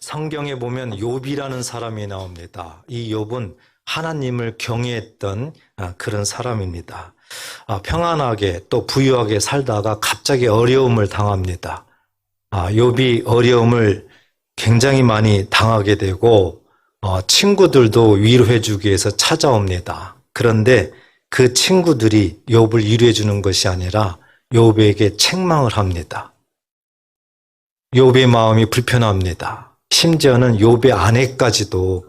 성경에 보면 욥이라는 사람이 나옵니다. 이 욥은 하나님을 경외했던 그런 사람입니다. 평안하게 또 부유하게 살다가 갑자기 어려움을 당합니다. 욥이 어려움을 굉장히 많이 당하게 되고 친구들도 위로해 주기 위해서 찾아옵니다. 그런데 그 친구들이 욥을 위로해 주는 것이 아니라 욥에게 책망을 합니다. 욥의 마음이 불편합니다. 심지어는 욥의 아내까지도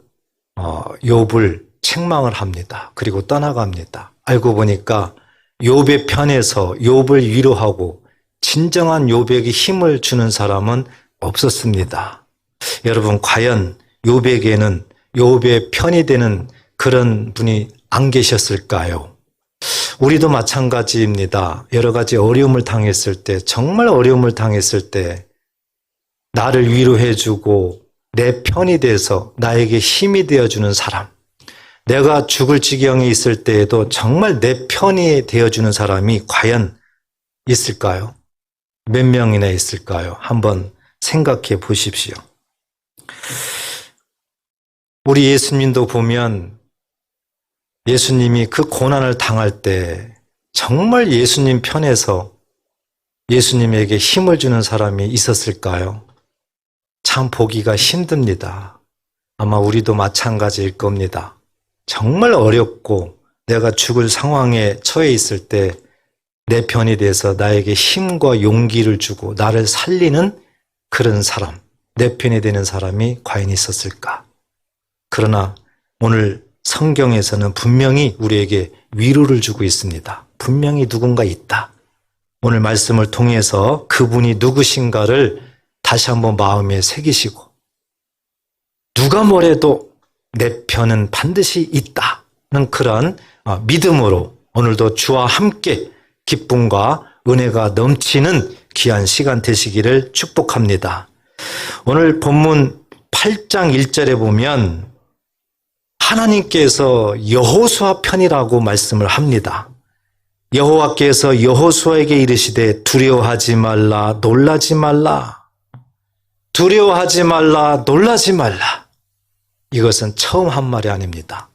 욥을 책망을 합니다. 그리고 떠나갑니다. 알고 보니까 욥의 편에서 욥을 위로하고 진정한 욥에게 힘을 주는 사람은 없었습니다. 여러분, 과연 욥에게는 욥의 편이 되는 그런 분이 안 계셨을까요? 우리도 마찬가지입니다. 여러 가지 어려움을 당했을 때, 정말 어려움을 당했을 때 나를 위로해주고 내 편이 돼서 나에게 힘이 되어주는 사람, 내가 죽을 지경에 있을 때에도 정말 내 편이 되어주는 사람이 과연 있을까요? 몇 명이나 있을까요? 한번 생각해 보십시오. 우리 예수님도 보면 예수님이 그 고난을 당할 때 정말 예수님 편에서 예수님에게 힘을 주는 사람이 있었을까요? 참 보기가 힘듭니다. 아마 우리도 마찬가지일 겁니다. 정말 어렵고 내가 죽을 상황에 처해 있을 때 내 편이 돼서 나에게 힘과 용기를 주고 나를 살리는 그런 사람, 내 편이 되는 사람이 과연 있었을까? 그러나 오늘 성경에서는 분명히 우리에게 위로를 주고 있습니다. 분명히 누군가 있다. 오늘 말씀을 통해서 그분이 누구신가를 다시 한번 마음에 새기시고 누가 뭐래도 내 편은 반드시 있다는 그런 믿음으로 오늘도 주와 함께 기쁨과 은혜가 넘치는 귀한 시간 되시기를 축복합니다. 오늘 본문 8장 1절에 보면 하나님께서 여호수아 편이라고 말씀을 합니다. 여호와께서 여호수아에게 이르시되 두려워하지 말라, 놀라지 말라. 두려워하지 말라, 놀라지 말라. 이것은 처음 한 말이 아닙니다.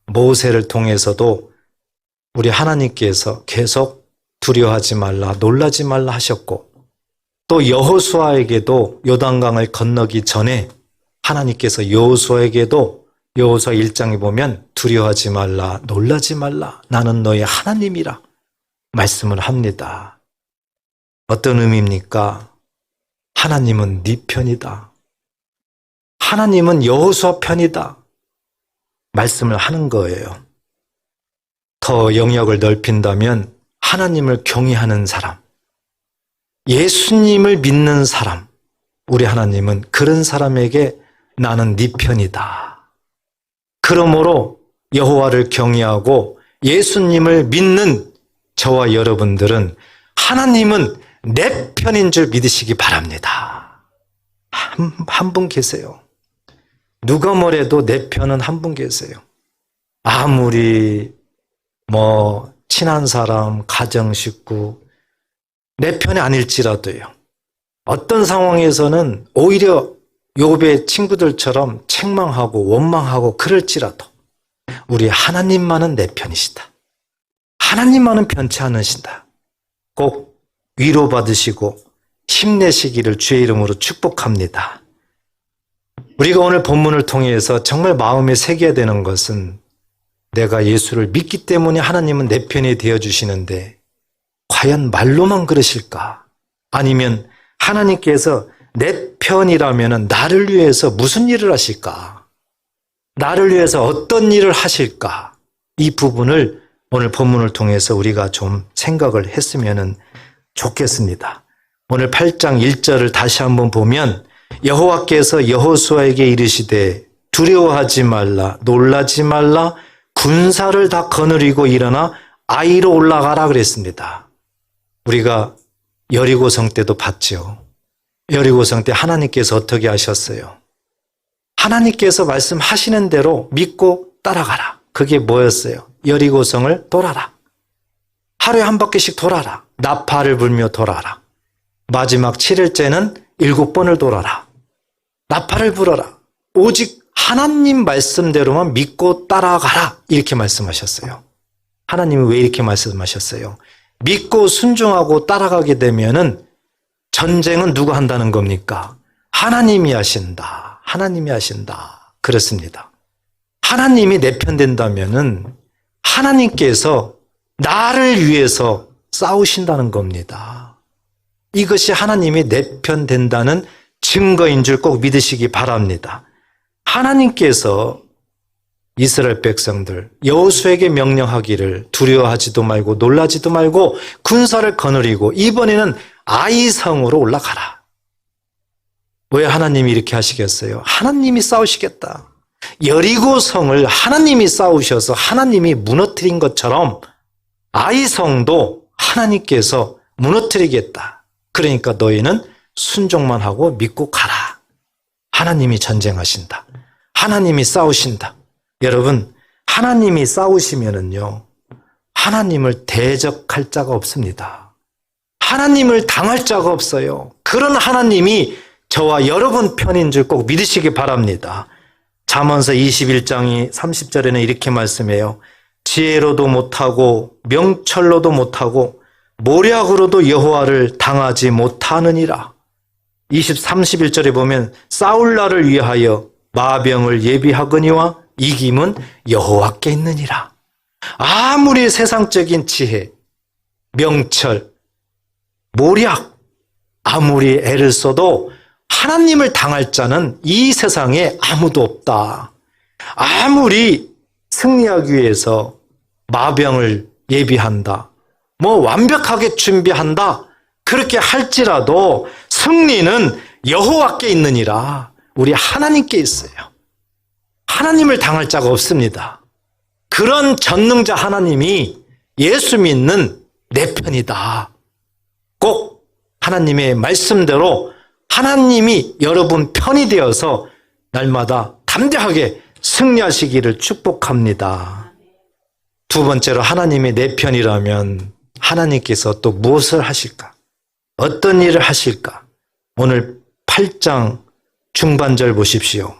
모세를 통해서도 우리 하나님께서 계속 두려워하지 말라, 놀라지 말라 하셨고 또 여호수아에게도 요단강을 건너기 전에 하나님께서 여호수아에게도 여호수아 1장에 보면 두려워하지 말라, 놀라지 말라. 나는 너의 하나님이라 말씀을 합니다. 어떤 의미입니까? 하나님은 네 편이다. 하나님은 여호수아 편이다. 말씀을 하는 거예요. 더 영역을 넓힌다면 하나님을 경외하는 사람, 예수님을 믿는 사람, 우리 하나님은 그런 사람에게 나는 네 편이다. 그러므로 여호와를 경외하고 예수님을 믿는 저와 여러분들은 하나님은 내 편인 줄 믿으시기 바랍니다. 한 분 계세요. 누가 뭐래도 내 편은 한 분 계세요. 아무리 친한 사람, 가정 식구 내 편이 아닐지라도요. 어떤 상황에서는 오히려 욥의 친구들처럼 책망하고 원망하고 그럴지라도 우리 하나님만은 내 편이시다. 하나님만은 편치 않으신다. 꼭 위로받으시고 힘내시기를 주의 이름으로 축복합니다. 우리가 오늘 본문을 통해서 정말 마음에 새겨야 되는 것은 내가 예수를 믿기 때문에 하나님은 내 편이 되어주시는데 과연 말로만 그러실까? 아니면 하나님께서 내 편이라면 나를 위해서 무슨 일을 하실까? 나를 위해서 어떤 일을 하실까? 이 부분을 오늘 본문을 통해서 우리가 좀 생각을 했으면 좋겠습니다. 오늘 8장 1절을 다시 한번 보면 여호와께서 여호수아에게 이르시되 두려워하지 말라, 놀라지 말라, 군사를 다 거느리고 일어나 아이로 올라가라 그랬습니다. 우리가 여리고성 때도 봤죠. 여리고성 때 하나님께서 어떻게 하셨어요? 하나님께서 말씀하시는 대로 믿고 따라가라. 그게 뭐였어요? 여리고성을 돌아라. 하루에 한 바퀴씩 돌아라. 나팔을 불며 돌아라. 마지막 7일째는 7번을 돌아라. 나팔을 불어라. 오직 하나님 말씀대로만 믿고 따라가라. 이렇게 말씀하셨어요. 하나님이 왜 이렇게 말씀하셨어요? 믿고 순종하고 따라가게 되면은 전쟁은 누가 한다는 겁니까? 하나님이 하신다. 하나님이 하신다. 그렇습니다. 하나님이 내 편 된다면은 하나님께서 나를 위해서 싸우신다는 겁니다. 이것이 하나님이 내 편 된다는 증거인 줄 꼭 믿으시기 바랍니다. 하나님께서 이스라엘 백성들 여호수아에게 명령하기를 두려워하지도 말고 놀라지도 말고 군사를 거느리고 이번에는 아이성으로 올라가라. 왜 하나님이 이렇게 하시겠어요? 하나님이 싸우시겠다. 여리고 성을 하나님이 싸우셔서 하나님이 무너뜨린 것처럼 아이성도 하나님께서 무너뜨리겠다. 그러니까 너희는 순종만 하고 믿고 가라. 하나님이 전쟁하신다. 하나님이 싸우신다. 여러분, 하나님이 싸우시면은요, 하나님을 대적할 자가 없습니다. 하나님을 당할 자가 없어요. 그런 하나님이 저와 여러분 편인 줄 꼭 믿으시기 바랍니다. 잠언서 21장이 30절에는 이렇게 말씀해요. 지혜로도 못하고 명철로도 못하고 모략으로도 여호와를 당하지 못하느니라. 31절에 보면 싸울 날을 위하여 마병을 예비하거니와 이김은 여호와께 있느니라. 아무리 세상적인 지혜, 명철, 모략, 아무리 애를 써도 하나님을 당할 자는 이 세상에 아무도 없다. 아무리 승리하기 위해서 마병을 예비한다. 완벽하게 준비한다. 그렇게 할지라도 승리는 여호와께 있느니라. 우리 하나님께 있어요. 하나님을 당할 자가 없습니다. 그런 전능자 하나님이 예수 믿는 내 편이다. 꼭 하나님의 말씀대로 하나님이 여러분 편이 되어서 날마다 담대하게 승리하시기를 축복합니다. 두 번째로 하나님이 내 편이라면 하나님께서 또 무엇을 하실까? 어떤 일을 하실까? 오늘 8장 중반절 보십시오.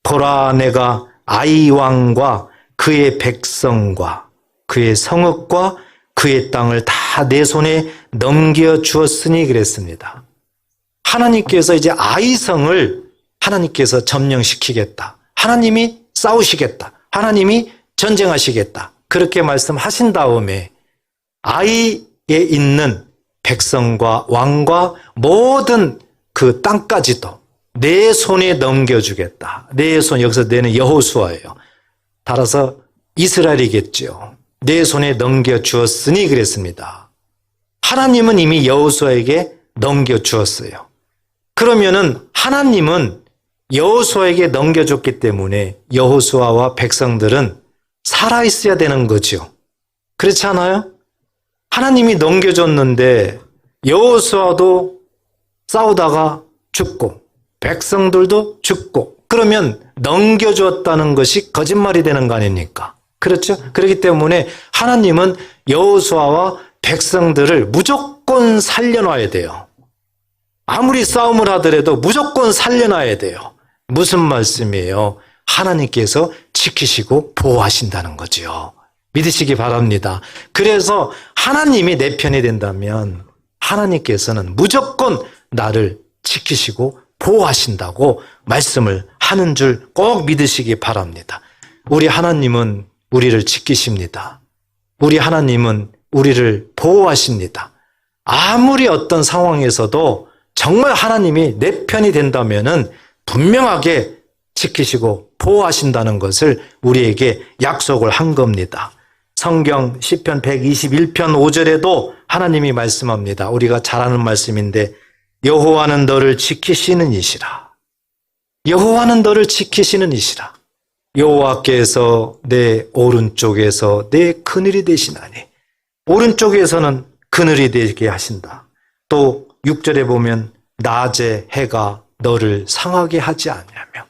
보라, 내가 아이 왕과 그의 백성과 그의 성읍과 그의 땅을 다 내 손에 넘겨주었으니 그랬습니다. 하나님께서 이제 아이성을 하나님께서 점령시키겠다. 하나님이 싸우시겠다. 하나님이 전쟁하시겠다. 그렇게 말씀하신 다음에 아이에 있는 백성과 왕과 모든 그 땅까지도 내 손에 넘겨주겠다. 내 손, 여기서 내는 여호수아예요. 따라서 이스라엘이겠죠. 내 손에 넘겨주었으니 그랬습니다. 하나님은 이미 여호수아에게 넘겨주었어요. 그러면은 하나님은 여호수아에게 넘겨줬기 때문에 여호수아와 백성들은 살아있어야 되는 거죠. 그렇지 않아요? 하나님이 넘겨줬는데 여호수아도 싸우다가 죽고 백성들도 죽고 그러면 넘겨주었다는 것이 거짓말이 되는 거 아닙니까? 그렇죠? 그렇기 때문에 하나님은 여호수아와 백성들을 무조건 살려놔야 돼요. 아무리 싸움을 하더라도 무조건 살려놔야 돼요. 무슨 말씀이에요? 하나님께서 지키시고 보호하신다는 거죠. 믿으시기 바랍니다. 그래서 하나님이 내 편이 된다면 하나님께서는 무조건 나를 지키시고 보호하신다고 말씀을 하는 줄 꼭 믿으시기 바랍니다. 우리 하나님은 우리를 지키십니다. 우리 하나님은 우리를 보호하십니다. 아무리 어떤 상황에서도 정말 하나님이 내 편이 된다면은 분명하게 지키시고 보호하신다는 것을 우리에게 약속을 한 겁니다. 성경 시편 121편 5절에도 하나님이 말씀합니다. 우리가 잘 아는 말씀인데 여호와는 너를 지키시는 이시라. 여호와는 너를 지키시는 이시라. 여호와께서 내 오른쪽에서 내 그늘이 되시나니. 오른쪽에서는 그늘이 되게 하신다. 또 6절에 보면 낮에 해가 너를 상하게 하지 아니하며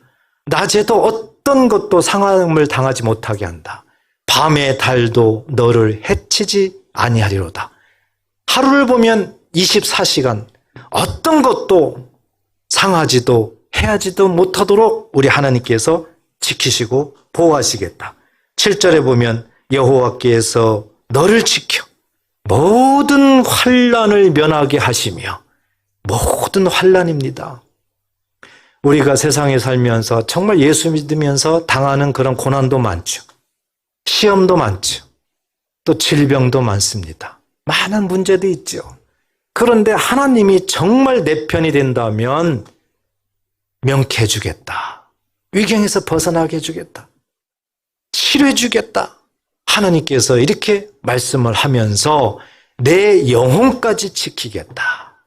낮에도 어떤 것도 상함을 당하지 못하게 한다. 밤의 달도 너를 해치지 아니하리로다. 하루를 보면 24시간 어떤 것도 상하지도 해하지도 못하도록 우리 하나님께서 지키시고 보호하시겠다. 7절에 보면 여호와께서 너를 지켜 모든 환난을 면하게 하시며, 모든 환난입니다. 우리가 세상에 살면서 정말 예수 믿으면서 당하는 그런 고난도 많죠. 시험도 많죠. 또 질병도 많습니다. 많은 문제도 있죠. 그런데 하나님이 정말 내 편이 된다면 명쾌해 주겠다. 위경에서 벗어나게 해주겠다. 치료해 주겠다. 하나님께서 이렇게 말씀을 하면서 내 영혼까지 지키겠다.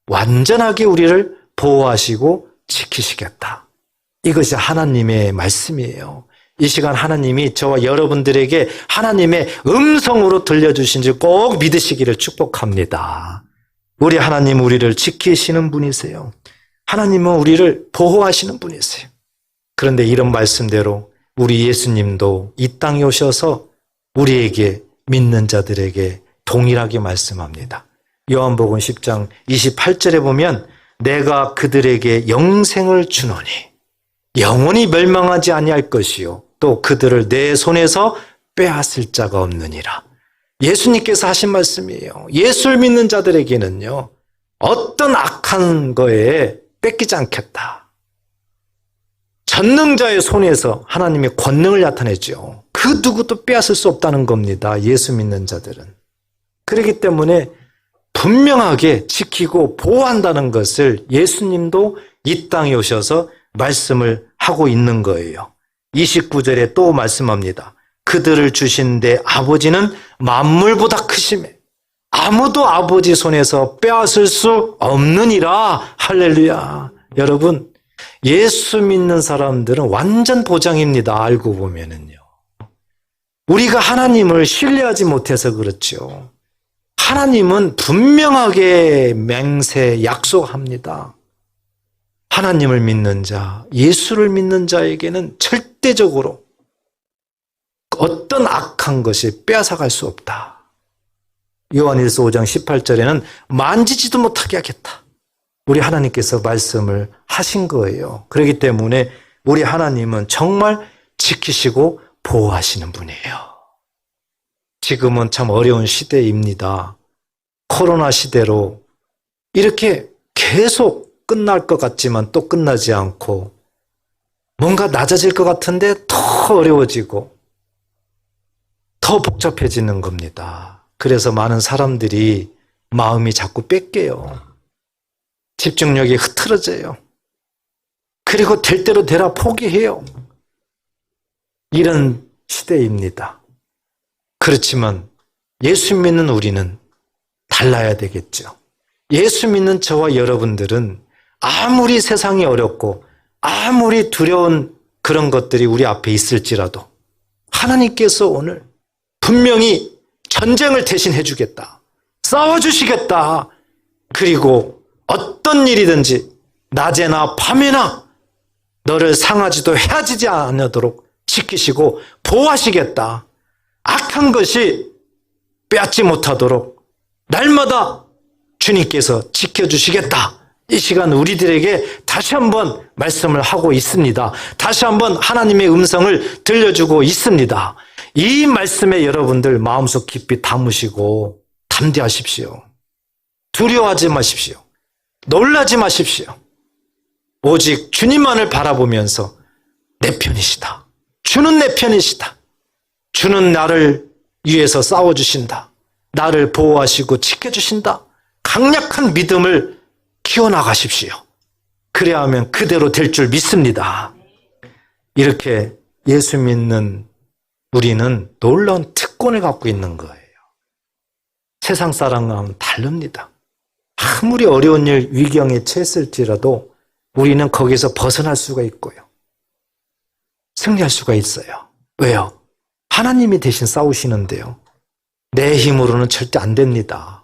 완전하게 우리를 보호하시고 지키시겠다. 이것이 하나님의 말씀이에요. 이 시간 하나님이 저와 여러분들에게 하나님의 음성으로 들려주신지 꼭 믿으시기를 축복합니다. 우리 하나님 우리를 지키시는 분이세요. 하나님은 우리를 보호하시는 분이세요. 그런데 이런 말씀대로 우리 예수님도 이 땅에 오셔서 우리에게 믿는 자들에게 동일하게 말씀합니다. 요한복음 10장 28절에 보면 내가 그들에게 영생을 주노니 영원히 멸망하지 아니할 것이요 또 그들을 내 손에서 빼앗을 자가 없느니라. 예수님께서 하신 말씀이에요. 예수를 믿는 자들에게는요 어떤 악한 거에 뺏기지 않겠다. 전능자의 손에서 하나님의 권능을 나타내죠. 그 누구도 빼앗을 수 없다는 겁니다. 예수 믿는 자들은. 그렇기 때문에 분명하게 지키고 보호한다는 것을 예수님도 이 땅에 오셔서 말씀을 하고 있는 거예요. 29절에 또 말씀합니다. 그들을 주신 내 아버지는 만물보다 크심에 아무도 아버지 손에서 빼앗을 수 없느니라. 할렐루야. 여러분, 예수 믿는 사람들은 완전 보장입니다. 알고 보면은요. 우리가 하나님을 신뢰하지 못해서 그렇죠. 하나님은 분명하게 맹세, 약속합니다. 하나님을 믿는 자, 예수를 믿는 자에게는 절대적으로 어떤 악한 것이 빼앗아갈 수 없다. 요한일서 5장 18절에는 만지지도 못하게 하겠다. 우리 하나님께서 말씀을 하신 거예요. 그렇기 때문에 우리 하나님은 정말 지키시고 보호하시는 분이에요. 지금은 참 어려운 시대입니다. 코로나 시대로 이렇게 계속 끝날 것 같지만 또 끝나지 않고 뭔가 낮아질 것 같은데 더 어려워지고 더 복잡해지는 겁니다. 그래서 많은 사람들이 마음이 자꾸 뺏겨요. 집중력이 흐트러져요. 그리고 될 대로 되라 포기해요. 이런 시대입니다. 그렇지만 예수 믿는 우리는 달라야 되겠죠. 예수 믿는 저와 여러분들은 아무리 세상이 어렵고 아무리 두려운 그런 것들이 우리 앞에 있을지라도 하나님께서 오늘 분명히 전쟁을 대신해 주겠다. 싸워주시겠다. 그리고 어떤 일이든지 낮에나 밤에나 너를 상하지도 해하지지 않도록 지키시고 보호하시겠다. 악한 것이 빼앗지 못하도록 날마다 주님께서 지켜주시겠다. 이 시간 우리들에게 다시 한번 말씀을 하고 있습니다. 다시 한번 하나님의 음성을 들려주고 있습니다. 이 말씀에 여러분들 마음속 깊이 담으시고 담대하십시오. 두려워하지 마십시오. 놀라지 마십시오. 오직 주님만을 바라보면서 내 편이시다. 주는 내 편이시다. 주는 나를 위해서 싸워주신다. 나를 보호하시고 지켜주신다. 강력한 믿음을 키워나가십시오. 그래야 하면 그대로 될 줄 믿습니다. 이렇게 예수 믿는 우리는 놀라운 특권을 갖고 있는 거예요. 세상 사람과는 다릅니다. 아무리 어려운 일, 위경에 처했을지라도 우리는 거기서 벗어날 수가 있고요. 승리할 수가 있어요. 왜요? 하나님이 대신 싸우시는데요. 내 힘으로는 절대 안 됩니다.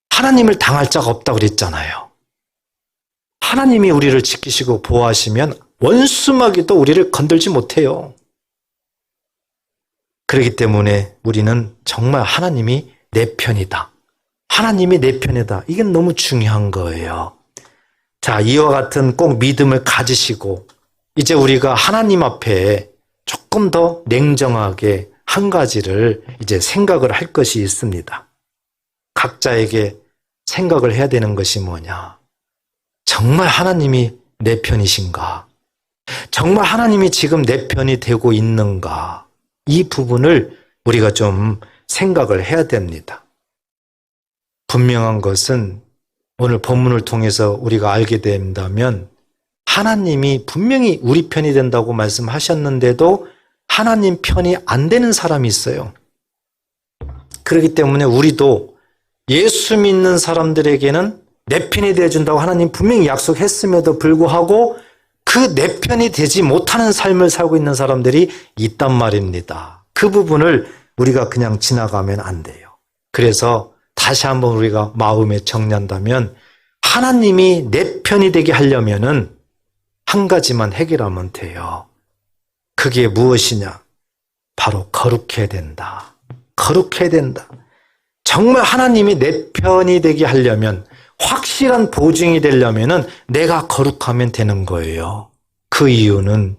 하나님을 당할 자가 없다고 그랬잖아요. 하나님이 우리를 지키시고 보호하시면 원수마귀도 우리를 건들지 못해요. 그렇기 때문에 우리는 정말 하나님이 내 편이다. 하나님이 내 편이다. 이게 너무 중요한 거예요. 자, 자, 이와 같은 꼭 믿음을 가지시고 이제 우리가 하나님 앞에 조금 더 냉정하게 한 가지를 이제 생각을 할 것이 있습니다. 각자에게 생각을 해야 되는 것이 뭐냐? 정말 하나님이 내 편이신가? 정말 하나님이 지금 내 편이 되고 있는가? 이 부분을 우리가 좀 생각을 해야 됩니다. 분명한 것은 오늘 본문을 통해서 우리가 알게 된다면 하나님이 분명히 우리 편이 된다고 말씀하셨는데도 하나님 편이 안 되는 사람이 있어요. 그렇기 때문에 우리도 예수 믿는 사람들에게는 내 편이 되어준다고 하나님 분명히 약속했음에도 불구하고 그 내 편이 되지 못하는 삶을 살고 있는 사람들이 있단 말입니다. 그 부분을 우리가 그냥 지나가면 안 돼요. 그래서 다시 한번 우리가 마음에 정리한다면 하나님이 내 편이 되게 하려면은 한 가지만 해결하면 돼요. 그게 무엇이냐? 바로 거룩해야 된다. 거룩해야 된다. 정말 하나님이 내 편이 되게 하려면, 확실한 보증이 되려면은 내가 거룩하면 되는 거예요. 그 이유는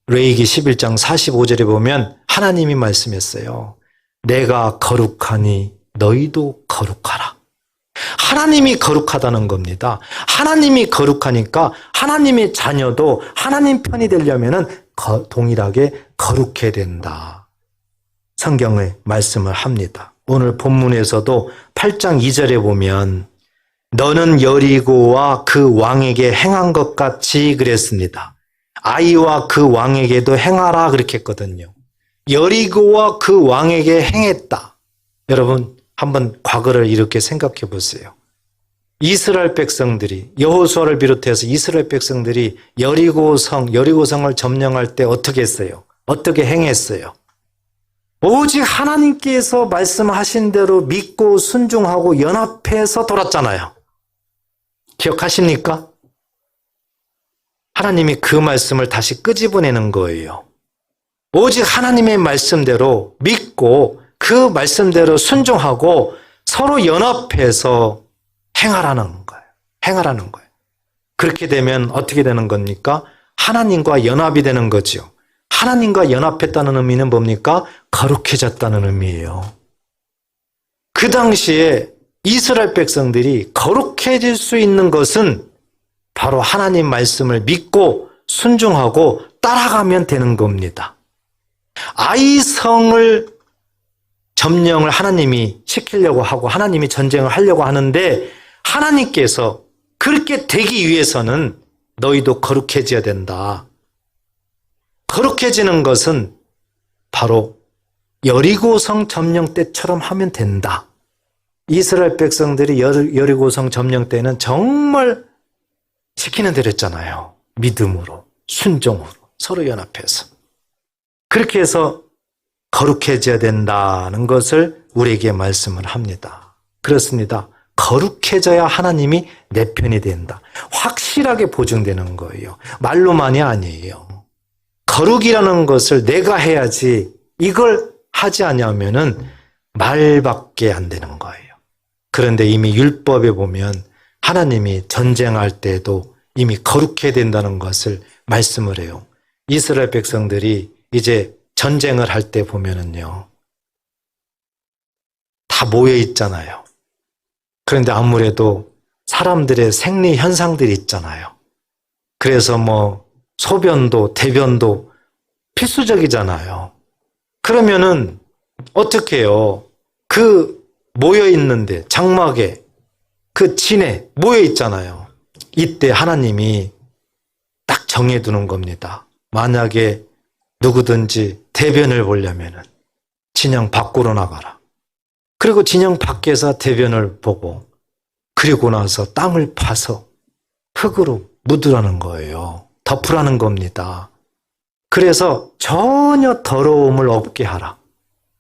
레위기 11장 45절에 보면 하나님이 말씀했어요. 내가 거룩하니 너희도 거룩하라. 하나님이 거룩하다는 겁니다. 하나님이 거룩하니까 하나님의 자녀도 하나님 편이 되려면은 동일하게 거룩해야 된다. 성경의 말씀을 합니다. 오늘 본문에서도 8장 2절에 보면 너는 여리고와 그 왕에게 행한 것 같이 그랬습니다. 아이와 그 왕에게도 행하라 그렇게 했거든요. 여리고와 그 왕에게 행했다. 여러분 한번 과거를 이렇게 생각해 보세요. 이스라엘 백성들이, 여호수아를 비롯해서 이스라엘 백성들이 여리고성을 점령할 때 어떻게 했어요? 어떻게 행했어요? 오직 하나님께서 말씀하신 대로 믿고 순종하고 연합해서 돌았잖아요. 기억하십니까? 하나님이 그 말씀을 다시 끄집어내는 거예요. 오직 하나님의 말씀대로 믿고 그 말씀대로 순종하고 서로 연합해서 행하라는 거예요. 행하라는 거예요. 그렇게 되면 어떻게 되는 겁니까? 하나님과 연합이 되는 거죠. 하나님과 연합했다는 의미는 뭡니까? 거룩해졌다는 의미예요. 그 당시에 이스라엘 백성들이 거룩해질 수 있는 것은 바로 하나님 말씀을 믿고 순종하고 따라가면 되는 겁니다. 아이성을 점령을 하나님이 시키려고 하고 하나님이 전쟁을 하려고 하는데 하나님께서 그렇게 되기 위해서는 너희도 거룩해져야 된다. 거룩해지는 것은 바로 여리고성 점령 때처럼 하면 된다. 이스라엘 백성들이 여리고성 점령 때는 정말 시키는 대로 했잖아요. 믿음으로, 순종으로, 서로 연합해서. 그렇게 해서 거룩해져야 된다는 것을 우리에게 말씀을 합니다. 그렇습니다. 거룩해져야 하나님이 내 편이 된다. 확실하게 보증되는 거예요. 말로만이 아니에요. 거룩이라는 것을 내가 해야지 이걸 하지 않으면은 말밖에 안 되는 거예요. 그런데 이미 율법에 보면 하나님이 전쟁할 때도 이미 거룩해야 된다는 것을 말씀을 해요. 이스라엘 백성들이 이제 전쟁을 할 때 보면은요, 다 모여 있잖아요. 그런데 아무래도 사람들의 생리 현상들이 있잖아요. 그래서 뭐 소변도 대변도 필수적이잖아요. 그러면은 어떻게 해요? 그 모여 있는데 장막에 그 진에 모여 있잖아요. 이때 하나님이 딱 정해두는 겁니다. 만약에 누구든지 대변을 보려면은 진영 밖으로 나가라. 그리고 진영 밖에서 대변을 보고 그리고 나서 땅을 파서 흙으로 묻으라는 거예요. 덮으라는 겁니다. 그래서 전혀 더러움을 없게 하라.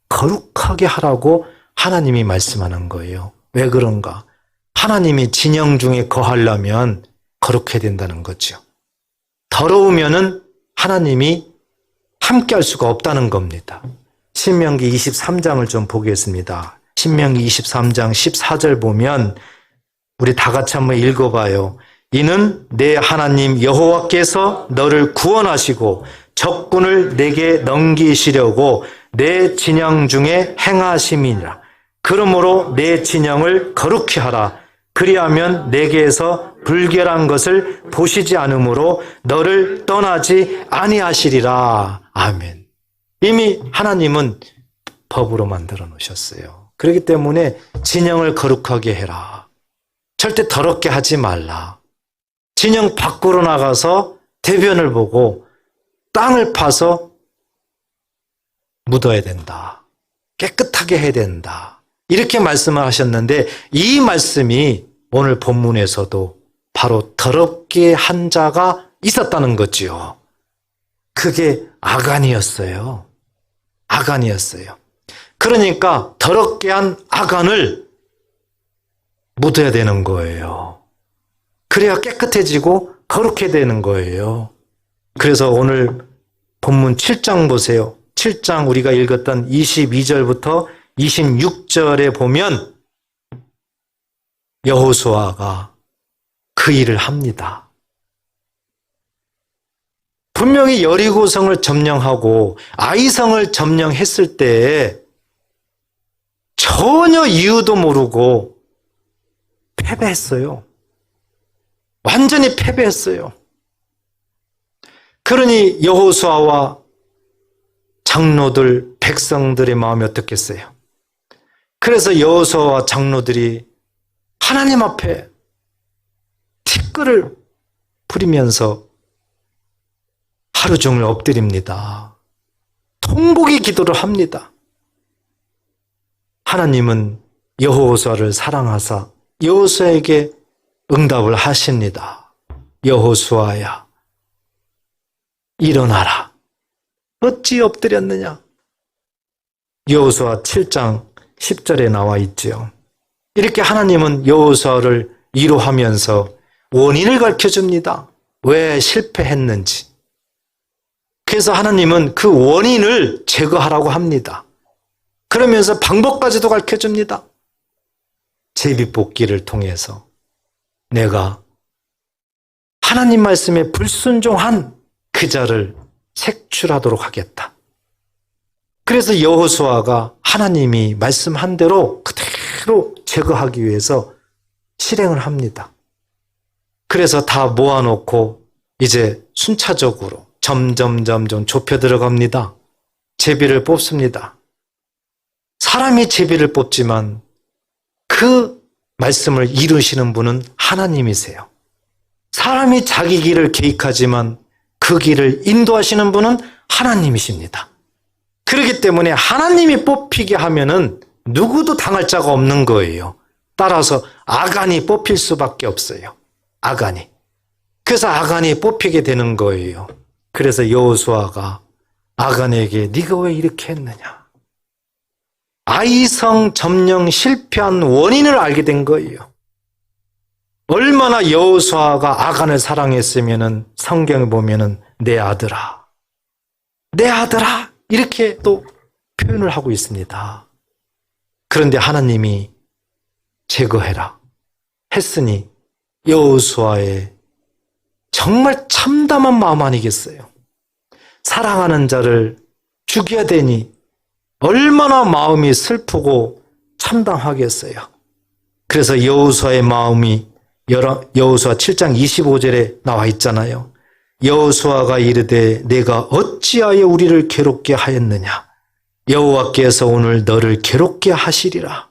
거룩하게 하라고 하나님이 말씀하는 거예요. 왜 그런가? 하나님이 진영 중에 거하려면 거룩해야 된다는 거죠. 더러우면은 하나님이 함께 할 수가 없다는 겁니다. 신명기 23장을 좀 보겠습니다. 신명기 23장 14절 보면 우리 다 같이 한번 읽어봐요. 이는 내 하나님 여호와께서 너를 구원하시고 적군을 내게 넘기시려고 내 진영 중에 행하심이니라. 그러므로 내 진영을 거룩히 하라. 그리하면 내게서 불결한 것을 보시지 않으므로 너를 떠나지 아니하시리라. 아멘. 이미 하나님은 법으로 만들어 놓으셨어요. 그렇기 때문에 진영을 거룩하게 해라. 절대 더럽게 하지 말라. 진영 밖으로 나가서 대변을 보고 땅을 파서 묻어야 된다. 깨끗하게 해야 된다. 이렇게 말씀을 하셨는데 이 말씀이 오늘 본문에서도 바로 더럽게 한 자가 있었다는 거지요. 그게 아간이었어요. 아간이었어요. 그러니까 더럽게 한 아간을 묻어야 되는 거예요. 그래야 깨끗해지고 거룩해 되는 거예요. 그래서 오늘 본문 7장 보세요. 7장 우리가 읽었던 22절부터 26절에 보면 여호수아가 그 일을 합니다. 분명히 여리고성을 점령하고 아이성을 점령했을 때 전혀 이유도 모르고 패배했어요. 완전히 패배했어요. 그러니 여호수아와 장로들, 백성들의 마음이 어떻겠어요? 그래서 여호수아와 장로들이 하나님 앞에 티끌을 부리면서 하루 종일 엎드립니다. 통곡의 기도를 합니다. 하나님은 여호수아를 사랑하사 여호수아에게 응답을 하십니다. 여호수아야, 일어나라. 어찌 엎드렸느냐? 여호수아 7장 10절에 나와 있지요. 이렇게 하나님은 여호수아를 위로하면서 원인을 가르쳐줍니다. 왜 실패했는지. 그래서 하나님은 그 원인을 제거하라고 합니다. 그러면서 방법까지도 가르쳐줍니다. 제비뽑기를 통해서 내가 하나님 말씀에 불순종한 그 자를 색출하도록 하겠다. 그래서 여호수아가 하나님이 말씀한 대로 그대로 제거하기 위해서 실행을 합니다. 그래서 다 모아놓고 이제 순차적으로 점점 좁혀 들어갑니다. 제비를 뽑습니다. 사람이 제비를 뽑지만 그 말씀을 이루시는 분은 하나님이세요. 사람이 자기 길을 계획하지만 그 길을 인도하시는 분은 하나님이십니다. 그렇기 때문에 하나님이 뽑히게 하면은 누구도 당할 자가 없는 거예요. 따라서 아간이 뽑힐 수밖에 없어요. 아간이. 그래서 아간이 뽑히게 되는 거예요. 그래서 여호수아가 아간에게 네가 왜 이렇게 했느냐? 아이성 점령 실패한 원인을 알게 된 거예요. 얼마나 여호수아가 아간을 사랑했으면은 성경에 보면은 내 아들아, 내 아들아 이렇게 또 표현을 하고 있습니다. 그런데 하나님이 제거해라 했으니 여호수아의 정말 참담한 마음 아니겠어요? 사랑하는 자를 죽여야 되니 얼마나 마음이 슬프고 참담하겠어요. 그래서 여호수아의 마음이 여호수아 7장 25절에 나와 있잖아요. 여호수아가 이르되 내가 어찌하여 우리를 괴롭게 하였느냐? 여호와께서 오늘 너를 괴롭게 하시리라.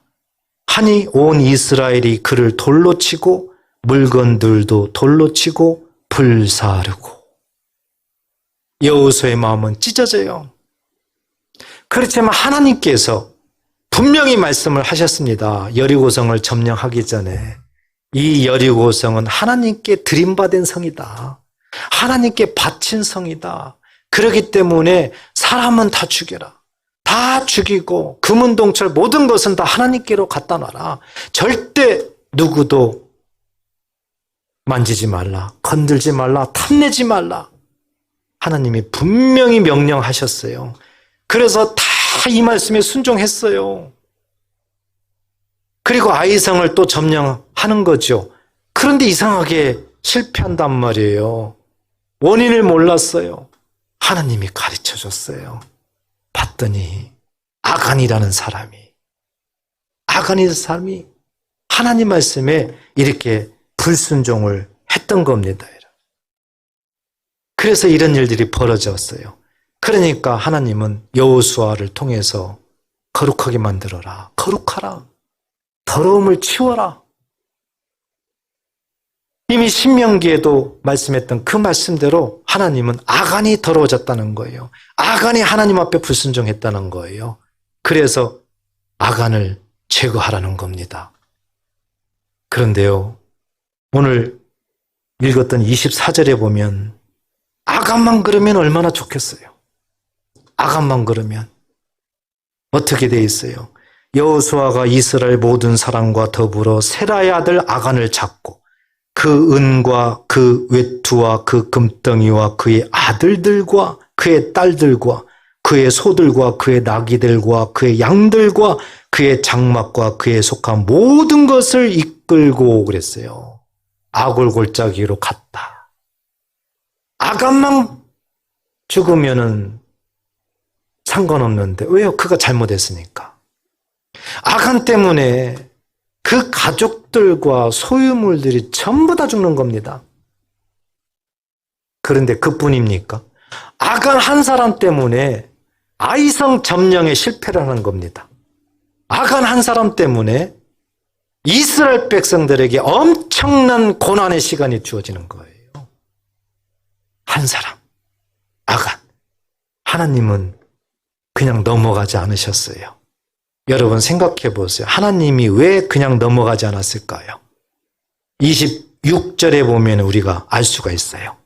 하니 온 이스라엘이 그를 돌로 치고 물건들도 돌로 치고 불사르고. 여호수아의 마음은 찢어져요. 그렇지만 하나님께서 분명히 말씀을 하셨습니다. 여리고성을 점령하기 전에 이 여리고성은 하나님께 드림받은 성이다. 하나님께 바친 성이다. 그렇기 때문에 사람은 다 죽여라. 다 죽이고 금은동철 모든 것은 다 하나님께로 갖다 놔라. 절대 누구도 만지지 말라. 건들지 말라. 탐내지 말라. 하나님이 분명히 명령하셨어요. 그래서 다 이 말씀에 순종했어요. 그리고 아이성을 또 점령하는 거죠. 그런데 이상하게 실패한단 말이에요. 원인을 몰랐어요. 하나님이 가르쳐 줬어요. 봤더니 아간이라는 사람이 하나님 말씀에 이렇게 불순종을 했던 겁니다. 그래서 이런 일들이 벌어졌어요. 그러니까 하나님은 여호수아를 통해서 거룩하게 만들어라. 거룩하라. 더러움을 치워라. 이미 신명기에도 말씀했던 그 말씀대로 하나님은 아간이 더러워졌다는 거예요. 아간이 하나님 앞에 불순종했다는 거예요. 그래서 아간을 제거하라는 겁니다. 그런데요, 오늘 읽었던 24절에 보면 아간만 그러면 얼마나 좋겠어요. 아간만 그러면 어떻게 돼 있어요? 여호수아가 이스라엘 모든 사람과 더불어 세라의 아들 아간을 잡고 그 은과 그 외투와 그 금덩이와 그의 아들들과 그의 딸들과 그의 소들과 그의 나귀들과 그의 양들과 그의 장막과 그의 속한 모든 것을 이끌고 그랬어요. 아골 골짜기로 갔다. 아간만 죽으면은 상관없는데 왜요? 그가 잘못했으니까. 아간 때문에 그 가족들과 소유물들이 전부 다 죽는 겁니다. 그런데 그뿐입니까? 아간 한 사람 때문에 아이성 점령에 실패를 하는 겁니다. 아간 한 사람 때문에 이스라엘 백성들에게 엄청난 고난의 시간이 주어지는 거예요. 한 사람, 아간. 하나님은 그냥 넘어가지 않으셨어요. 여러분 생각해 보세요. 하나님이 왜 그냥 넘어가지 않았을까요? 26절에 보면 우리가 알 수가 있어요.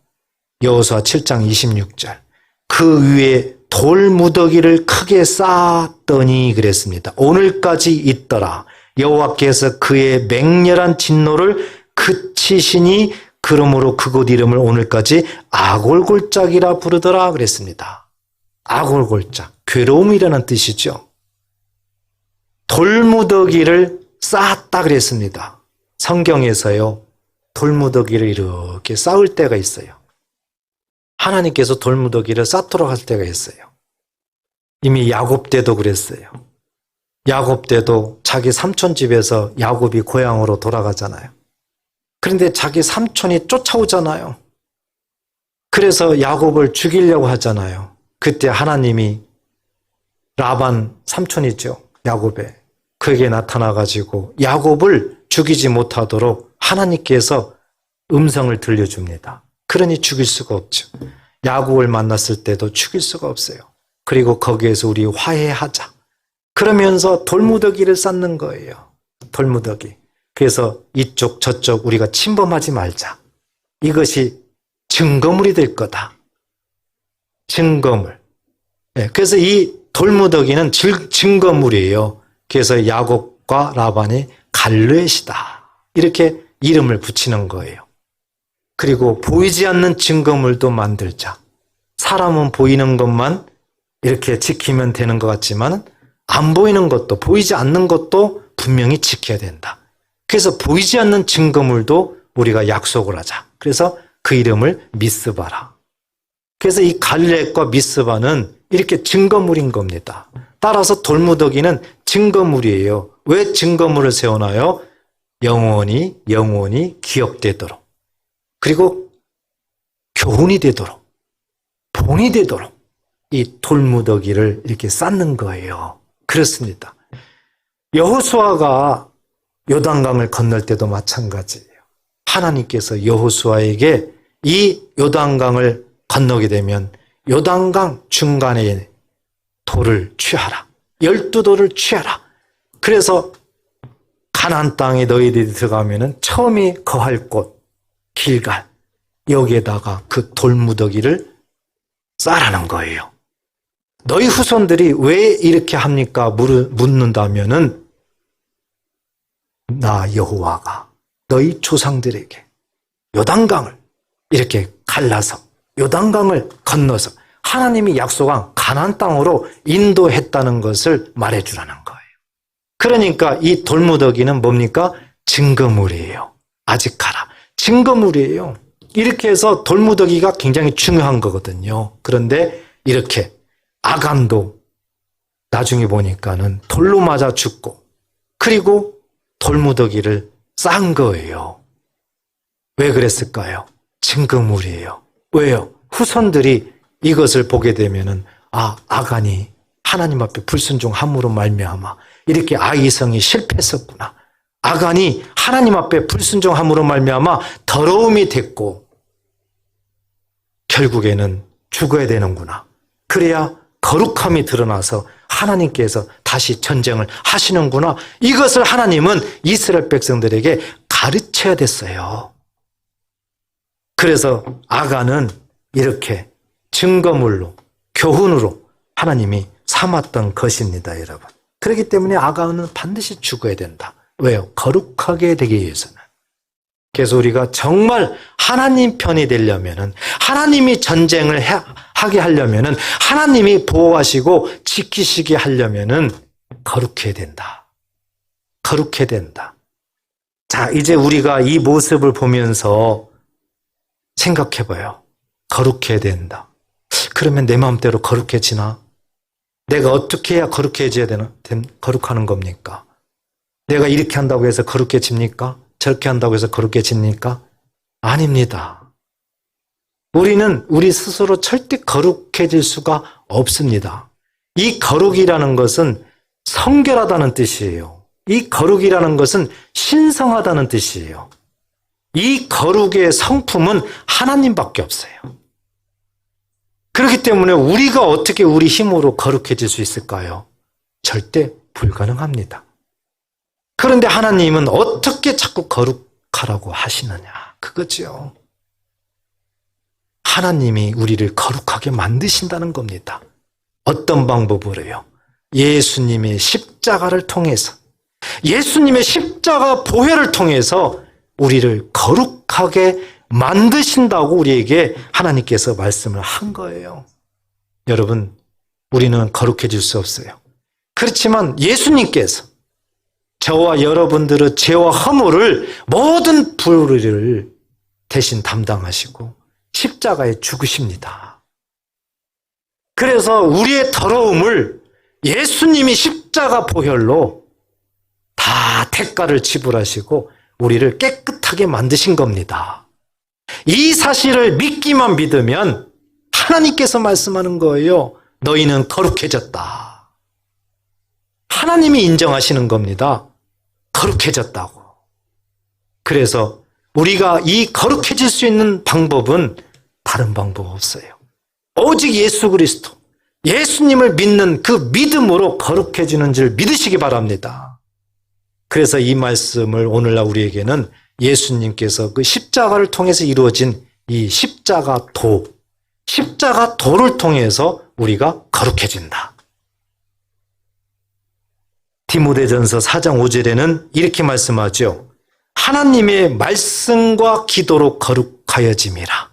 여호수아 7장 26절. 그 위에 돌무더기를 크게 쌓았더니 그랬습니다. 오늘까지 있더라. 여호와께서 그의 맹렬한 진노를 그치시니 그러므로 그곳 이름을 오늘까지 아골골짜기라 부르더라 그랬습니다. 아골골짜, 괴로움이라는 뜻이죠. 돌무더기를 쌓았다 그랬습니다. 성경에서요, 돌무더기를 이렇게 쌓을 때가 있어요. 하나님께서 돌무더기를 쌓도록 할 때가 있어요. 이미 야곱 때도 그랬어요. 야곱 때도 자기 삼촌 집에서 야곱이 고향으로 돌아가잖아요. 그런데 자기 삼촌이 쫓아오잖아요. 그래서 야곱을 죽이려고 하잖아요. 그때 하나님이 라반 삼촌이죠. 야곱에 그에게 나타나가지고 야곱을 죽이지 못하도록 하나님께서 음성을 들려줍니다. 그러니 죽일 수가 없죠. 야곱을 만났을 때도 죽일 수가 없어요. 그리고 거기에서 우리 화해하자. 그러면서 돌무더기를 쌓는 거예요. 돌무더기. 그래서 이쪽 저쪽 우리가 침범하지 말자. 이것이 증거물이 될 거다. 증거물. 그래서 이 돌무더기는 증거물이에요. 그래서 야곱과 라반이 갈르엣이다. 이렇게 이름을 붙이는 거예요. 그리고 보이지 않는 증거물도 만들자. 사람은 보이는 것만 이렇게 지키면 되는 것 같지만 안 보이는 것도 보이지 않는 것도 분명히 지켜야 된다. 그래서 보이지 않는 증거물도 우리가 약속을 하자. 그래서 그 이름을 미스바라. 그래서 이 갈렙과 미스바는 이렇게 증거물인 겁니다. 따라서 돌무더기는 증거물이에요. 왜 증거물을 세워놔요? 영원히 기억되도록. 그리고 교훈이 되도록, 본이 되도록 이 돌무더기를 이렇게 쌓는 거예요. 그렇습니다. 여호수아가 요단강을 건널 때도 마찬가지예요. 하나님께서 여호수아에게 이 요단강을 건너게 되면 요단강 중간에 돌을 취하라. 12돌을 취하라. 그래서 가나안 땅에 너희들이 들어가면은 처음이 거할 곳 길갈, 여기에다가 그 돌무더기를 쌓으라는 거예요. 너희 후손들이 왜 이렇게 합니까? 묻는다면은 나 여호와가 너희 조상들에게 요단강을 이렇게 갈라서 요단강을 건너서 하나님이 약속한 가나안 땅으로 인도했다는 것을 말해주라는 거예요. 그러니까 이 돌무더기는 뭡니까? 증거물이에요. 아직 가라. 증거물이에요. 이렇게 해서 돌무더기가 굉장히 중요한 거거든요. 그런데 이렇게 아간도 나중에 보니까는 돌로 맞아 죽고 그리고 돌무더기를 싼 거예요. 왜 그랬을까요? 증거물이에요. 왜요? 후손들이 이것을 보게 되면은 아간이 하나님 앞에 불순종함으로 말미암아 이렇게 아이성이 실패했었구나. 아간이 하나님 앞에 불순종함으로 말미암아 더러움이 됐고 결국에는 죽어야 되는구나. 그래야 거룩함이 드러나서 하나님께서 다시 전쟁을 하시는구나. 이것을 하나님은 이스라엘 백성들에게 가르쳐야 됐어요. 그래서 아간은 이렇게 증거물로, 교훈으로 하나님이 삼았던 것입니다, 여러분. 그렇기 때문에 아간은 반드시 죽어야 된다. 왜요? 거룩하게 되기 위해서는. 그래서 우리가 정말 하나님 편이 되려면은, 하나님이 전쟁을 하게 하려면은, 하나님이 보호하시고 지키시게 하려면은 거룩해야 된다. 거룩해야 된다. 자, 이제 우리가 이 모습을 보면서 생각해봐요. 거룩해야 된다. 그러면 내 마음대로 거룩해지나? 내가 어떻게 해야 거룩해져야 되나? 거룩하는 겁니까? 내가 이렇게 한다고 해서 거룩해집니까? 저렇게 한다고 해서 거룩해집니까? 아닙니다. 우리는 우리 스스로 절대 거룩해질 수가 없습니다. 이 거룩이라는 것은 성결하다는 뜻이에요. 이 거룩이라는 것은 신성하다는 뜻이에요. 이 거룩의 성품은 하나님밖에 없어요. 그렇기 때문에 우리가 어떻게 우리 힘으로 거룩해질 수 있을까요? 절대 불가능합니다. 그런데 하나님은 어떻게 자꾸 거룩하라고 하시느냐? 그거죠. 하나님이 우리를 거룩하게 만드신다는 겁니다. 어떤 방법으로요? 예수님의 십자가를 통해서, 예수님의 십자가 보혈을 통해서 우리를 거룩하게 만드신다고 우리에게 하나님께서 말씀을 한 거예요. 여러분, 우리는 거룩해질 수 없어요. 그렇지만 예수님께서 저와 여러분들의 죄와 허물을 모든 불의를 대신 담당하시고 십자가에 죽으십니다. 그래서 우리의 더러움을 예수님이 십자가 보혈로 다 대가를 지불하시고 우리를 깨끗하게 만드신 겁니다. 이 사실을 믿기만 믿으면 하나님께서 말씀하는 거예요. 너희는 거룩해졌다. 하나님이 인정하시는 겁니다. 거룩해졌다고. 그래서 우리가 이 거룩해질 수 있는 방법은 다른 방법 없어요. 오직 예수 그리스도, 예수님을 믿는 그 믿음으로 거룩해지는 줄 믿으시기 바랍니다. 그래서 이 말씀을 오늘날 우리에게는 예수님께서 그 십자가를 통해서 이루어진 이 십자가도를 통해서 우리가 거룩해진다. 디모데전서 4장 5절에는 이렇게 말씀하죠. 하나님의 말씀과 기도로 거룩하여짐이라.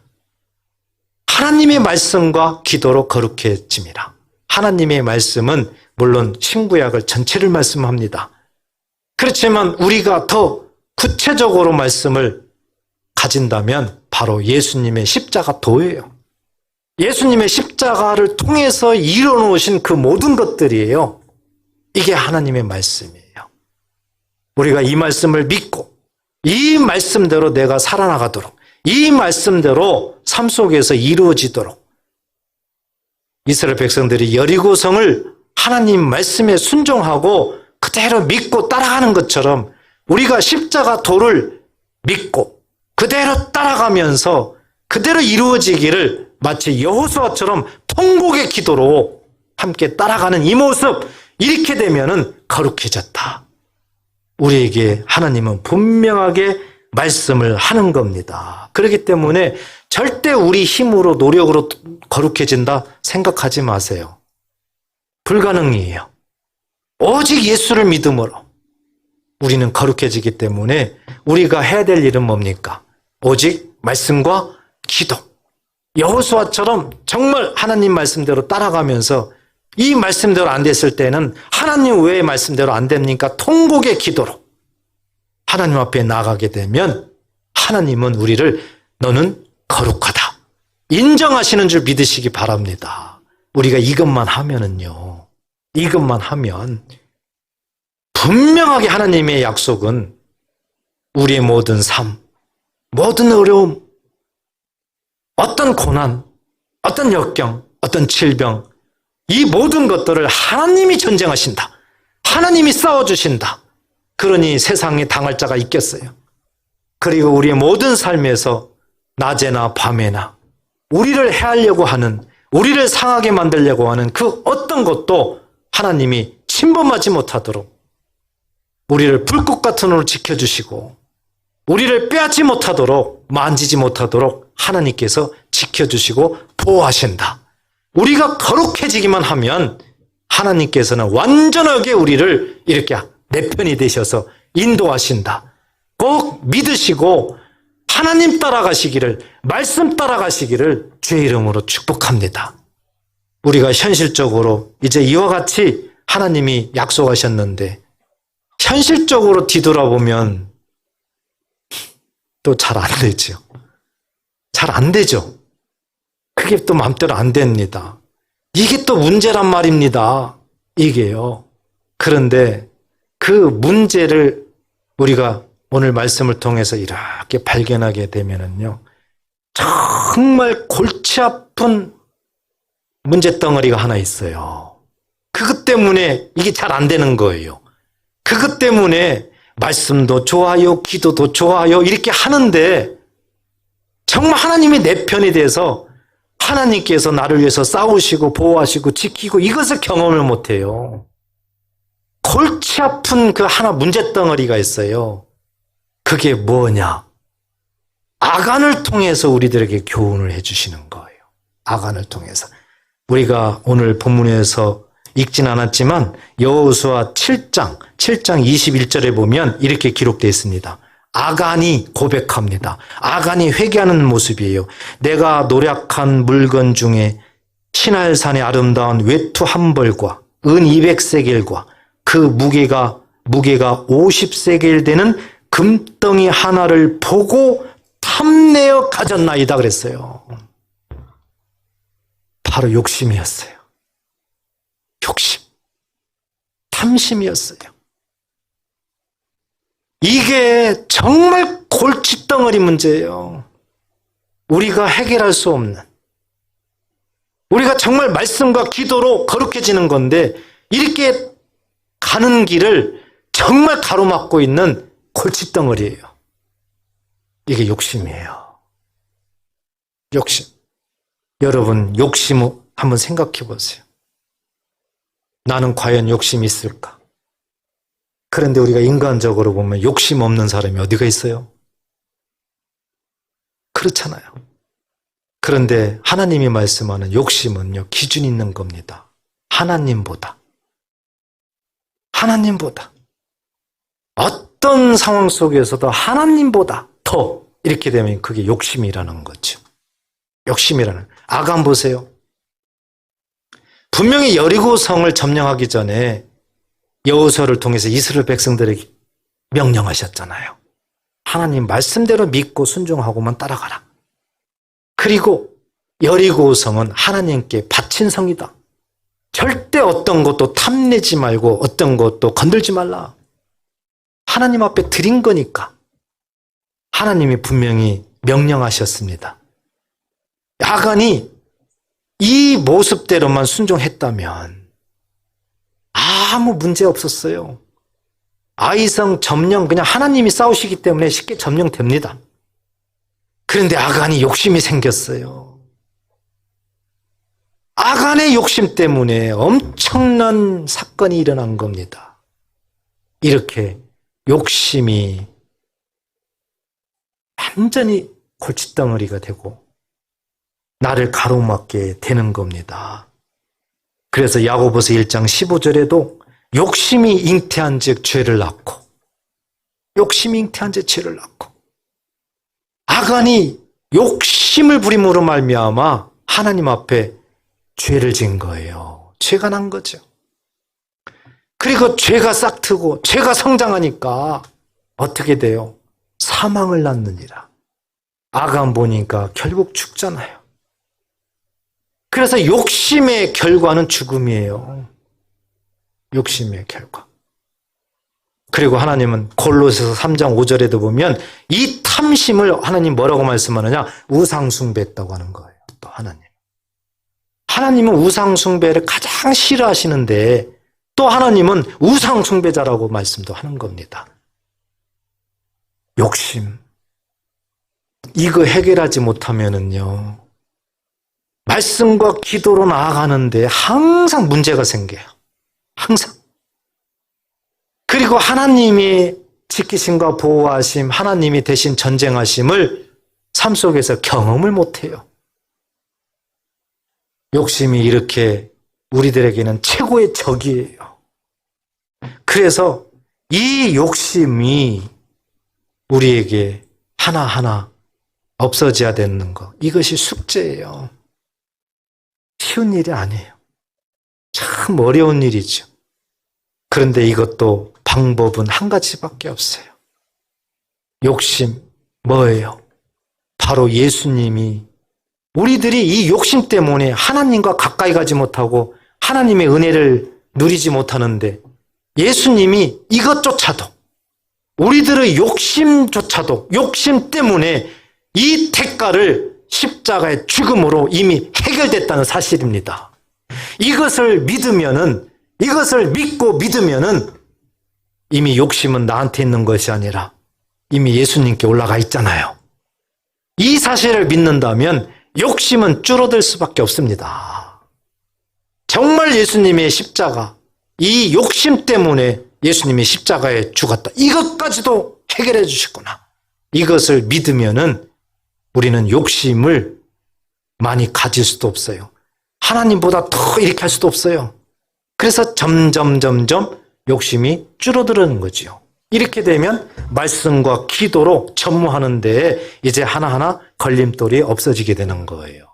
하나님의 말씀과 기도로 거룩해짐이라. 하나님의 말씀은 물론 신구약을 전체를 말씀합니다. 그렇지만 우리가 더 구체적으로 말씀을 가진다면 바로 예수님의 십자가도예요. 예수님의 십자가를 통해서 이뤄놓으신 그 모든 것들이에요. 이게 하나님의 말씀이에요. 우리가 이 말씀을 믿고 이 말씀대로 내가 살아나가도록, 이 말씀대로 삶 속에서 이루어지도록 이스라엘 백성들이 여리고성을 하나님 말씀에 순종하고 그대로 믿고 따라가는 것처럼 우리가 십자가도를 믿고 그대로 따라가면서 그대로 이루어지기를 마치 여호수아처럼 통곡의 기도로 함께 따라가는 이 모습, 이렇게 되면은 거룩해졌다. 우리에게 하나님은 분명하게 말씀을 하는 겁니다. 그렇기 때문에 절대 우리 힘으로 노력으로 거룩해진다 생각하지 마세요. 불가능이에요. 오직 예수를 믿음으로 우리는 거룩해지기 때문에 우리가 해야 될 일은 뭡니까? 오직 말씀과 기도. 여호수아처럼 정말 하나님 말씀대로 따라가면서 이 말씀대로 안 됐을 때는 하나님 왜 말씀대로 안 됩니까? 통곡의 기도로 하나님 앞에 나가게 되면 하나님은 우리를 너는 거룩하다 인정하시는 줄 믿으시기 바랍니다. 우리가 이것만 하면은요, 이것만 하면 분명하게 하나님의 약속은 우리의 모든 삶, 모든 어려움, 어떤 고난, 어떤 역경, 어떤 질병, 이 모든 것들을 하나님이 전쟁하신다. 하나님이 싸워주신다. 그러니 세상에 당할 자가 있겠어요. 그리고 우리의 모든 삶에서 낮에나 밤에나 우리를 해하려고 하는, 우리를 상하게 만들려고 하는 그 어떤 것도 하나님이 침범하지 못하도록 우리를 불꽃 같은 눈으로 지켜주시고 우리를 빼앗지 못하도록, 만지지 못하도록 하나님께서 지켜주시고 보호하신다. 우리가 거룩해지기만 하면 하나님께서는 완전하게 우리를 이렇게 내 편이 되셔서 인도하신다. 꼭 믿으시고 하나님 따라가시기를, 말씀 따라가시기를 주의 이름으로 축복합니다. 우리가 현실적으로 이제 이와 같이 하나님이 약속하셨는데 현실적으로 뒤돌아보면 또 잘 안 되죠. 잘 안 되죠. 그게 또 마음대로 안 됩니다. 이게 또 문제란 말입니다. 이게요. 그런데 그 문제를 우리가 오늘 말씀을 통해서 이렇게 발견하게 되면은요, 정말 골치 아픈 문제덩어리가 하나 있어요. 그것 때문에 이게 잘 안 되는 거예요. 그것 때문에 말씀도 좋아요, 기도도 좋아요, 이렇게 하는데 정말 하나님이 내 편이 돼서 하나님께서 나를 위해서 싸우시고 보호하시고 지키고 이것을 경험을 못해요. 골치 아픈 그 하나 문제덩어리가 있어요. 그게 뭐냐? 아간을 통해서 우리들에게 교훈을 해주시는 거예요. 아간을 통해서. 우리가 오늘 본문에서 읽진 않았지만 여호수아 7장 21절에 보면 이렇게 기록되어 있습니다. 아간이 고백합니다. 아간이 회개하는 모습이에요. 내가 노력한 물건 중에 시날산의 아름다운 외투 한 벌과 은 200세겔과 그 무게가 50세겔 되는 금덩이 하나를 보고 탐내어 가졌나이다 그랬어요. 바로 욕심이었어요. 욕심, 탐심이었어요. 이게 정말 골칫덩어리 문제예요. 우리가 해결할 수 없는, 우리가 정말 말씀과 기도로 거룩해지는 건데 이렇게 가는 길을 정말 가로막고 있는 골칫덩어리예요. 이게 욕심이에요. 욕심. 여러분, 욕심 한번 생각해 보세요. 나는 과연 욕심이 있을까? 그런데 우리가 인간적으로 보면 욕심 없는 사람이 어디가 있어요? 그렇잖아요. 그런데 하나님이 말씀하는 욕심은요, 기준이 있는 겁니다. 하나님보다. 어떤 상황 속에서도 하나님보다 더 이렇게 되면 그게 욕심이라는 거죠. 욕심이라는. 아간 보세요. 분명히 여리고성을 점령하기 전에 여호수아를 통해서 이스라엘 백성들에게 명령하셨잖아요. 하나님 말씀대로 믿고 순종하고만 따라가라. 그리고 여리고성은 하나님께 바친 성이다. 절대 어떤 것도 탐내지 말고 어떤 것도 건들지 말라. 하나님 앞에 드린 거니까 하나님이 분명히 명령하셨습니다. 아간이 이 모습대로만 순종했다면 아무 문제 없었어요. 아이성 점령, 그냥 하나님이 싸우시기 때문에 쉽게 점령됩니다. 그런데 아간이 욕심이 생겼어요. 아간의 욕심 때문에 엄청난 사건이 일어난 겁니다. 이렇게 욕심이 완전히 골칫덩어리가 되고 나를 가로막게 되는 겁니다. 그래서 야고보서 1장 15절에도 욕심이 잉태한 즉 죄를 낳고, 욕심이 잉태한 즉 죄를 낳고, 아간이 욕심을 부림으로 말미암아 하나님 앞에 죄를 지은 거예요. 죄가 난 거죠. 그리고 죄가 싹트고 죄가 성장하니까 어떻게 돼요? 사망을 낳느니라. 아간 보니까 결국 죽잖아요. 그래서 욕심의 결과는 죽음이에요. 욕심의 결과. 그리고 하나님은 골로새서 3장 5절에도 보면 이 탐심을 하나님 뭐라고 말씀하느냐? 우상숭배했다고 하는 거예요. 또 하나님은 우상숭배를 가장 싫어하시는데 또 하나님은 우상숭배자라고 말씀도 하는 겁니다. 욕심. 이거 해결하지 못하면은요, 말씀과 기도로 나아가는데 항상 문제가 생겨요. 항상. 그리고 하나님이 지키심과 보호하심, 하나님이 대신 전쟁하심을 삶 속에서 경험을 못해요. 욕심이 이렇게 우리들에게는 최고의 적이에요. 그래서 이 욕심이 우리에게 하나하나 없어져야 되는 것, 이것이 숙제예요. 쉬운 일이 아니에요. 참 어려운 일이죠. 그런데 이것도 방법은 한 가지밖에 없어요. 욕심, 뭐예요? 바로 예수님이 우리들이 이 욕심 때문에 하나님과 가까이 가지 못하고 하나님의 은혜를 누리지 못하는데 예수님이 이것조차도 우리들의 욕심조차도 욕심 때문에 이 대가를 십자가의 죽음으로 이미 해결됐다는 사실입니다. 이것을 믿고 믿으면은 이미 욕심은 나한테 있는 것이 아니라 이미 예수님께 올라가 있잖아요. 이 사실을 믿는다면 욕심은 줄어들 수밖에 없습니다. 정말 예수님의 십자가, 이 욕심 때문에 예수님이 십자가에 죽었다. 이것까지도 해결해 주셨구나. 이것을 믿으면은 우리는 욕심을 많이 가질 수도 없어요. 하나님보다 더 이렇게 할 수도 없어요. 그래서 점점 욕심이 줄어드는 거지요. 이렇게 되면 말씀과 기도로 전무하는 데에 이제 하나하나 걸림돌이 없어지게 되는 거예요.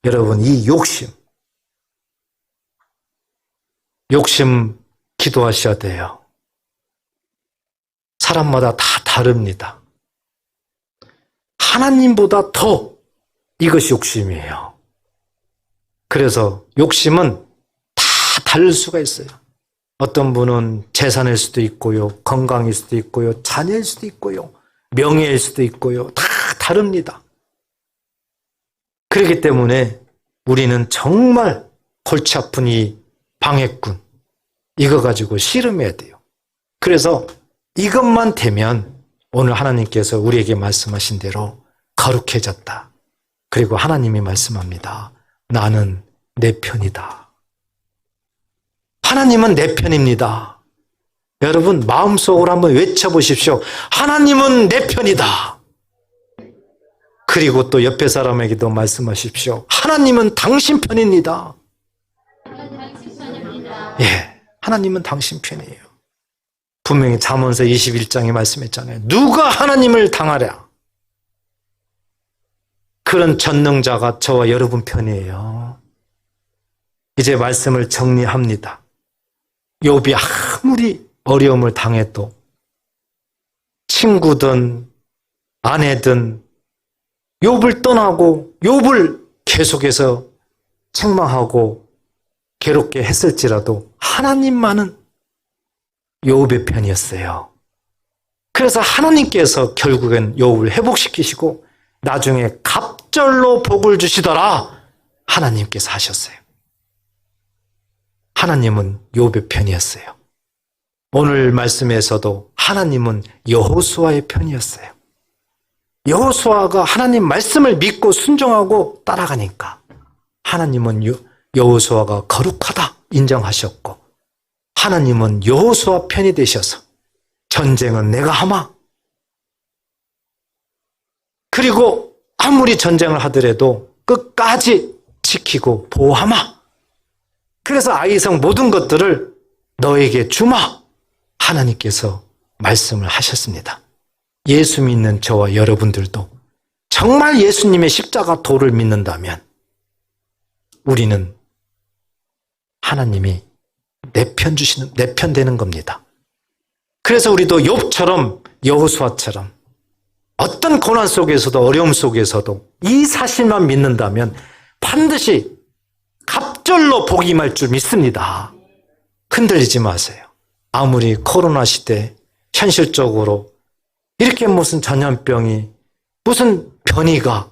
여러분, 이 욕심 기도하셔야 돼요. 사람마다 다 다릅니다. 하나님보다 더 이것이 욕심이에요. 그래서 욕심은 다 다를 수가 있어요. 어떤 분은 재산일 수도 있고요, 건강일 수도 있고요, 자녀일 수도 있고요, 명예일 수도 있고요. 다 다릅니다. 그렇기 때문에 우리는 정말 골치 아픈 이 방해꾼, 이거 가지고 씨름해야 돼요. 그래서 이것만 되면 오늘 하나님께서 우리에게 말씀하신 대로 거룩해졌다. 그리고 하나님이 말씀합니다. 나는 내 편이다. 하나님은 내 편입니다. 여러분 마음속으로 한번 외쳐보십시오. 하나님은 내 편이다. 그리고 또 옆에 사람에게도 말씀하십시오. 하나님은 당신 편입니다. 예, 하나님은 당신 편이에요. 분명히 잠언서 21장에 말씀했잖아요. 누가 하나님을 당하랴? 그런 전능자가 저와 여러분 편이에요. 이제 말씀을 정리합니다. 욥이 아무리 어려움을 당해도 친구든 아내든 욥을 떠나고 욥을 계속해서 책망하고 괴롭게 했을지라도 하나님만은 욥의 편이었어요. 그래서 하나님께서 결국엔 욥을 회복시키시고 나중에 갑절로 복을 주시더라 하나님께서 하셨어요. 하나님은 욥의 편이었어요. 오늘 말씀에서도 하나님은 여호수아의 편이었어요. 여호수아가 하나님 말씀을 믿고 순종하고 따라가니까 하나님은 여호수아가 거룩하다 인정하셨고 하나님은 여호수아 편이 되셔서 전쟁은 내가 하마. 그리고 아무리 전쟁을 하더라도 끝까지 지키고 보호하마. 그래서 아이성 모든 것들을 너에게 주마. 하나님께서 말씀을 하셨습니다. 예수 믿는 저와 여러분들도 정말 예수님의 십자가 도를 믿는다면 우리는 하나님이 내 편 되는 겁니다. 그래서 우리도 욥처럼 여호수아처럼 어떤 고난 속에서도 어려움 속에서도 이 사실만 믿는다면 반드시 갑절로 복이 임할 줄 믿습니다. 흔들리지 마세요. 아무리 코로나 시대 현실적으로 이렇게 무슨 전염병이 무슨 변이가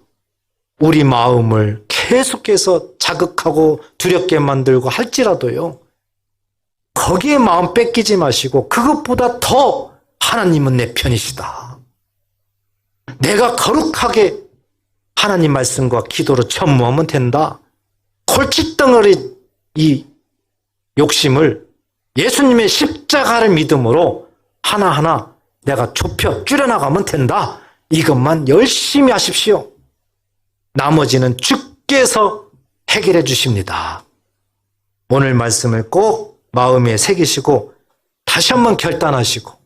우리 마음을 계속해서 자극하고 두렵게 만들고 할지라도요. 거기에 마음 뺏기지 마시고 그것보다 더 하나님은 내 편이시다. 내가 거룩하게 하나님 말씀과 기도로 전무하면 된다. 골칫덩어리 이 욕심을 예수님의 십자가를 믿음으로 하나하나 내가 좁혀 줄여나가면 된다. 이것만 열심히 하십시오. 나머지는 주께서 해결해 주십니다. 오늘 말씀을 꼭 마음에 새기시고 다시 한번 결단하시고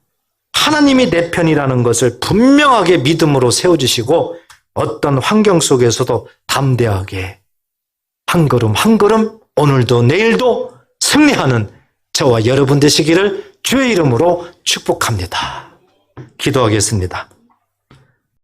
하나님이 내 편이라는 것을 분명하게 믿음으로 세워주시고 어떤 환경 속에서도 담대하게 한 걸음 한 걸음 오늘도 내일도 승리하는 저와 여러분 되시기를 주의 이름으로 축복합니다. 기도하겠습니다.